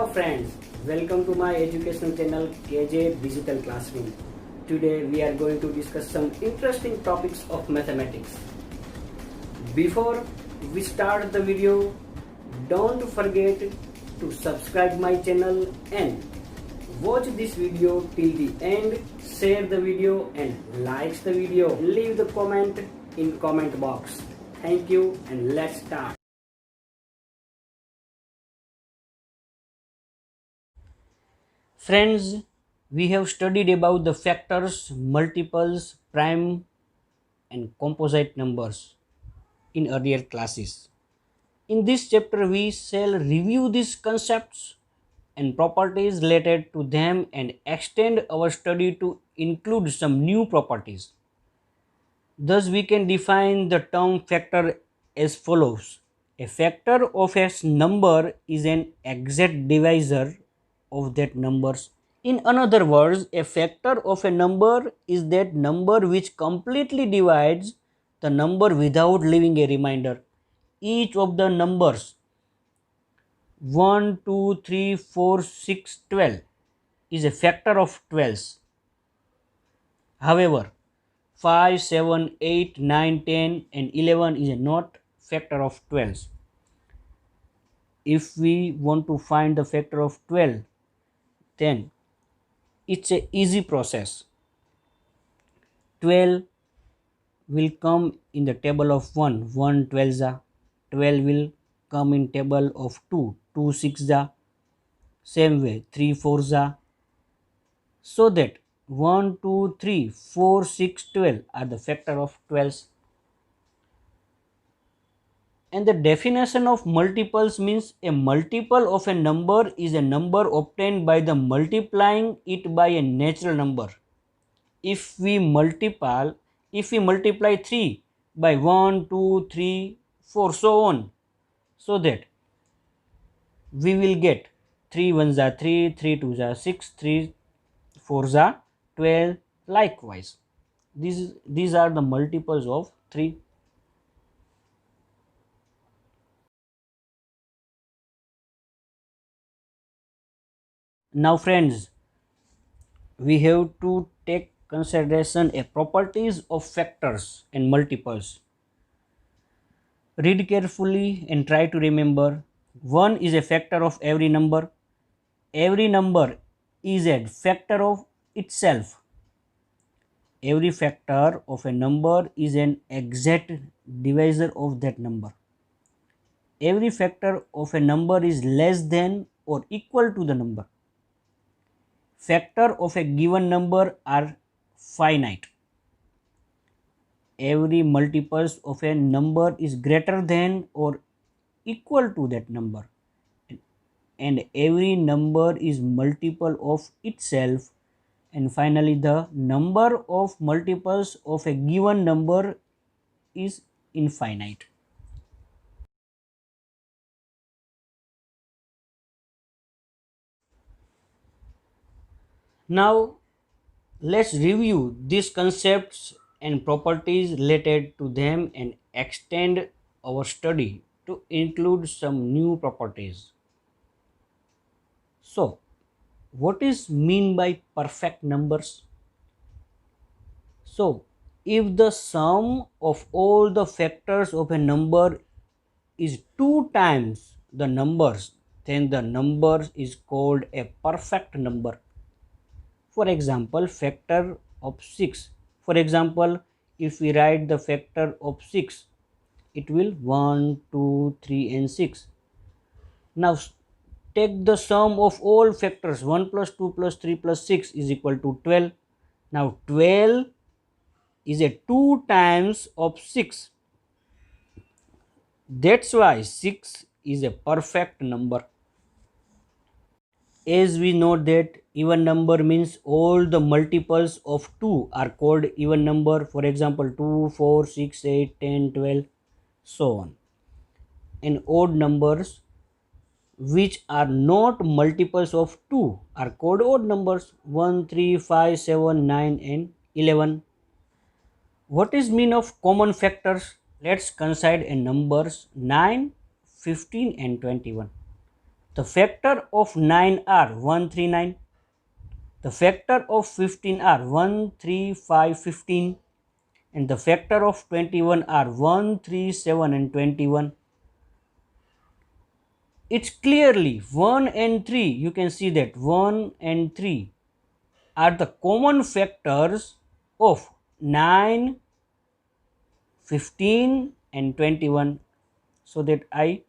Hello friends, welcome to my educational channel KJ Digital Classroom. Today we are going to discuss some interesting topics of mathematics. Before we start the video, don't forget to subscribe my channel and watch this video till the end, share the video and like the video. Leave the comment in comment box. Thank you and let's start. Friends, we have studied about the factors, multiples, prime and composite numbers in earlier classes. In this chapter, we shall review these concepts and properties related to them and extend our study to include some new properties. Thus, we can define the term factor as follows. A factor of a number is an exact divisor of that numbers. In other words, a factor of a number is that number which completely divides the number without leaving a remainder. Each of the numbers 1, 2, 3, 4, 6, 12 is a factor of 12. However, 5, 7, 8, 9, 10 and 11 is a not factor of 12. If we want to find the factor of 12, then it's a easy process. 12 will come in the table of 1, 1 12 za. 12 will come in table of 2, 2 6 za. Same way 3 4 za. So that 1, 2, 3, 4, 6, 12 are the factor of 12. And the definition of multiples means a multiple of a number is a number obtained by the multiplying it by a natural number. If we multiply 3 by 1, 2, 3, 4, so on, so that we will get 3 1 za 3, 3 2 za 6, 3 4 za 12. Likewise, these are the multiples of 3. Now friends, we have to take consideration a properties of factors and multiples. Read carefully and try to remember. 1 is a factor of every number. Every number is a factor of itself. Every factor of a number is an exact divisor of that number. Every factor of a number is less than or equal to the number. Factor of a given number are finite. Every multiples of a number is greater than or equal to that number, and every number is multiple of itself. And finally, the number of multiples of a given number is infinite. Now let's review these concepts and properties related to them and extend our study to include some new properties. So, what is mean by perfect numbers? So, if the sum of all the factors of a number is 2 times the numbers, then the number is called a perfect number. For example, factor of 6. For example, if we write the factor of 6, it will 1, 2, 3 and 6. Now take the sum of all factors. 1 plus 2 plus 3 plus 6 is equal to 12. Now 12 is a 2 times of 6. That's why 6 is a perfect number. As we know that even number means all the multiples of 2 are called even number. For example, 2, 4, 6, 8, 10, 12, so on. And odd numbers which are not multiples of 2 are called odd numbers. 1, 3, 5, 7, 9 and 11. What is mean of common factors? Let's consider a numbers 9, 15 and 21. The factor of 9 are 139. The factor of 15 are 1, 3, 5, 15. And the factor of 21 are 1, 3, 7 and 21. It's clearly 1 and 3. You can see that 1 and 3 are the common factors of 9, 15 and 21, so that I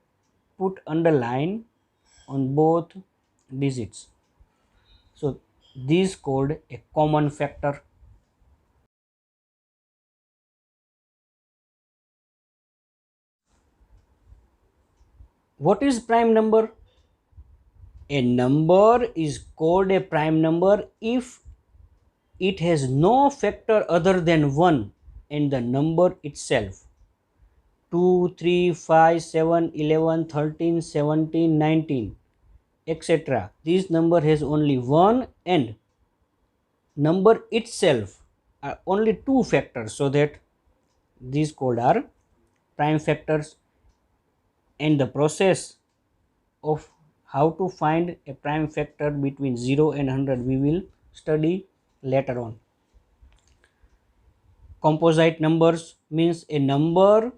put underline on both digits. So this called a common factor. What is prime number? A number is called a prime number if it has no factor other than 1 and the number itself. 2, 3, 5, 7, 11, 13, 17, 19, etc. This number has only 1 and number itself are only 2 factors, so that these called are prime factors. And the process of how to find a prime factor between 0 and 100 we will study later on. Composite numbers means a number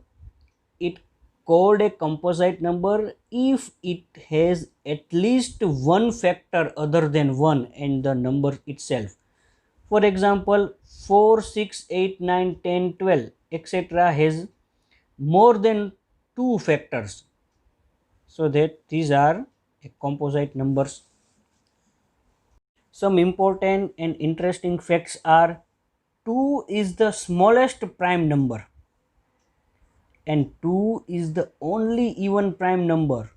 it called a composite number if it has at least one factor other than 1 and the number itself. For example, 4, 6, 8, 9, 10, 12, etc. has more than 2 factors, so that these are composite numbers. Some important and interesting facts are 2 is the smallest prime number and 2 is the only even prime number.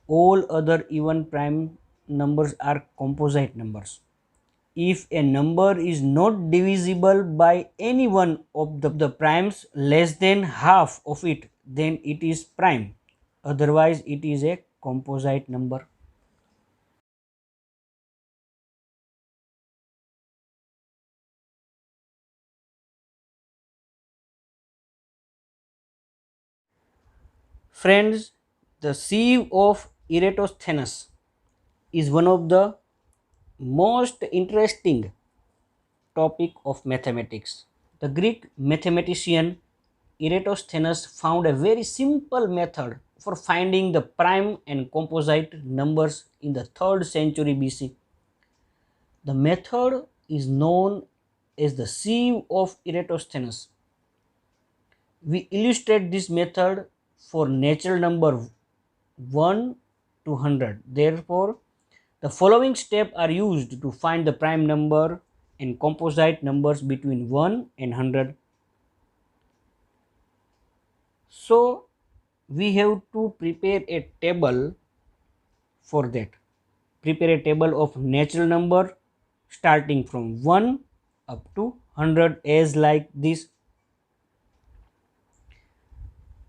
All other even prime numbers are composite numbers. If a number is not divisible by any one of the primes less than half of it, then it is prime. Otherwise, it is a composite number. Friends, the sieve of Eratosthenes is one of the most interesting topic of mathematics. The Greek mathematician Eratosthenes found a very simple method for finding the prime and composite numbers in the 3rd century BC. The method is known as the sieve of Eratosthenes. We illustrate this method for natural number 1 to 100. Therefore, the following steps are used to find the prime number and composite numbers between 1 and 100. So, we have to prepare a table for that. Prepare a table of natural number starting from 1 up to 100 as like this.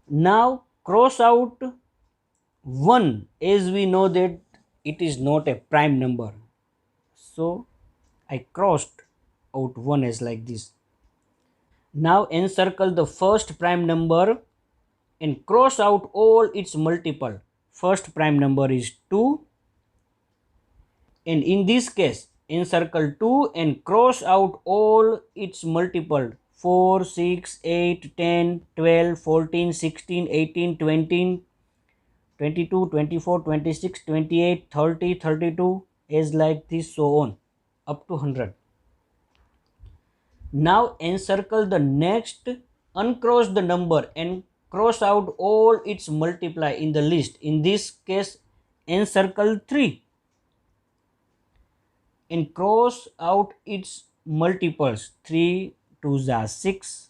Now cross out 1 as we know that it is not a prime number. So I crossed out 1 as like this. Now encircle the first prime number and cross out all its multiple. First prime number is 2, and in this case encircle 2 and cross out all its multiple 4, 6, 8, 10, 12, 14, 16, 18, 20, 22, 24, 26, 28, 30, 32 as like this, so on up to 100. Now encircle the next, uncross the number and cross out all its multiply in the list. In this case encircle 3 and cross out its multiples. 3 2s are 6,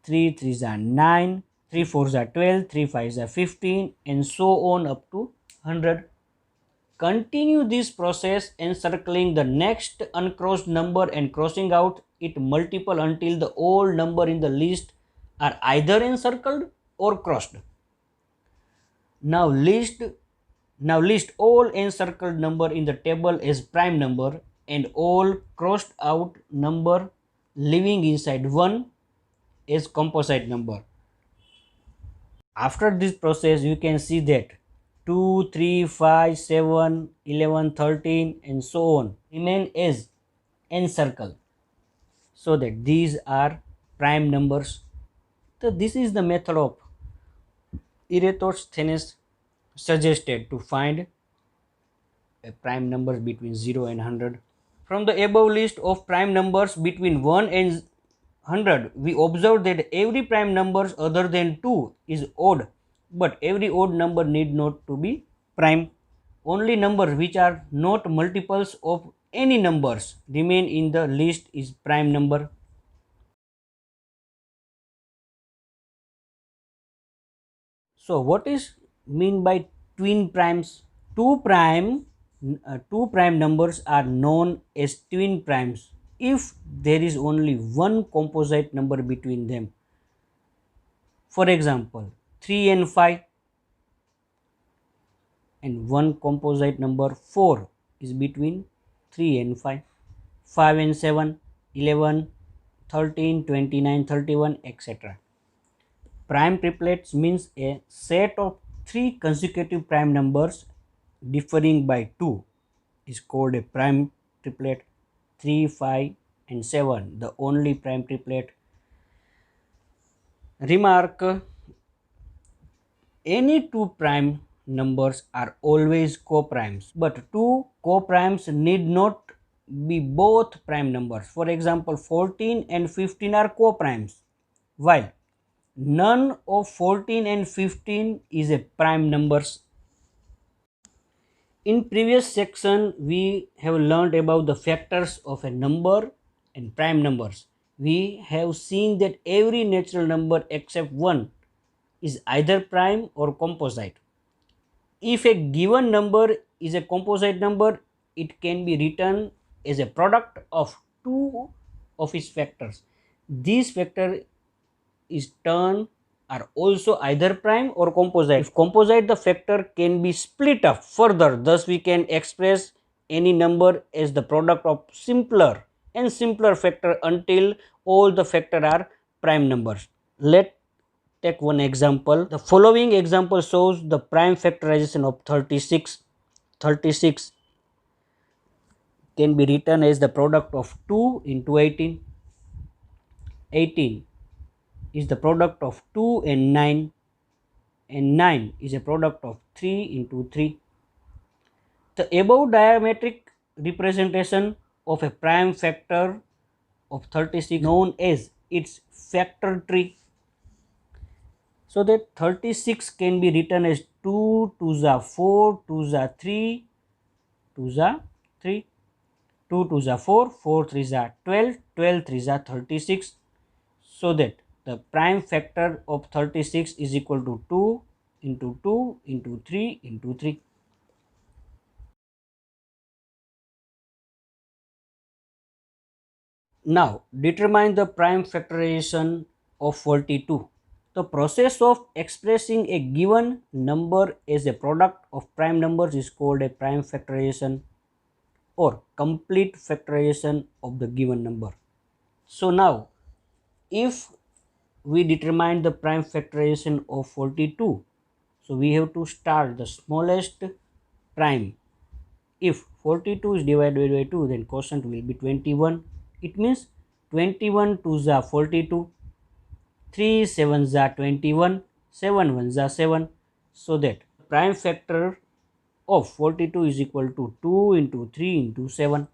3 3s are 9, 3 4s are 12, 3 5s are 15 and so on up to 100. Continue this process encircling the next uncrossed number and crossing out its multiple until the all number in the list are either encircled or crossed. Now list all encircled number in the table as prime number and all crossed out number living inside 1 as composite number. After this process you can see that 2, 3, 5, 7, 11, 13, and so on remain as n circle, so that these are prime numbers. So this is the method of Eratosthenes suggested to find a prime numbers between 0 and 100. From the above list of prime numbers between 1 and 100, we observe that every prime numbers other than 2 is odd, but every odd number need not to be prime. Only numbers which are not multiples of any numbers remain in the list is prime number. So what is mean by twin primes? Two prime numbers are known as twin primes if there is only one composite number between them. For example, 3 and 5, and one composite number 4 is between 3 and 5. 5 and 7, 11, 13, 29, 31, etc. Prime triplets means a set of three consecutive prime numbers differing by 2 is called a prime triplet. 3, 5, and 7, the only prime triplet. Remark, any two prime numbers are always co-primes, but two co-primes need not be both prime numbers. For example, 14 and 15 are co-primes, while none of 14 and 15 is a prime numbers. In previous section, we have learned about the factors of a number and prime numbers. We have seen that every natural number except 1 is either prime or composite. If a given number is a composite number, it can be written as a product of two of its factors. These factors is termed are also either prime or composite. If composite, the factor can be split up further. Thus, we can express any number as the product of simpler and simpler factor until all the factors are prime numbers. Let take one example. The following example shows the prime factorization of 36. 36 can be written as the product of 2 into 18. 18 is the product of 2 and 9, and 9 is a product of 3 into 3. The above diametric representation of a prime factor of 36 known as its factor tree. So that 36 can be written as 2 2 the 4, 2 the 3, 2 the 3, 2 2 the 4, 4 3 the 12, 12 3 the 36. So that the prime factor of 36 is equal to 2 into 2 into 3 into 3. Now determine the prime factorization of 42. The process of expressing a given number as a product of prime numbers is called a prime factorization or complete factorization of the given number. So now if we determine the prime factorization of 42, so we have to start the smallest prime. If 42 is divided by 2, then quotient will be 21. It means 21 2s are 42, 3 7s are 21, 7 1s are 7. So that prime factor of 42 is equal to 2 into 3 into 7.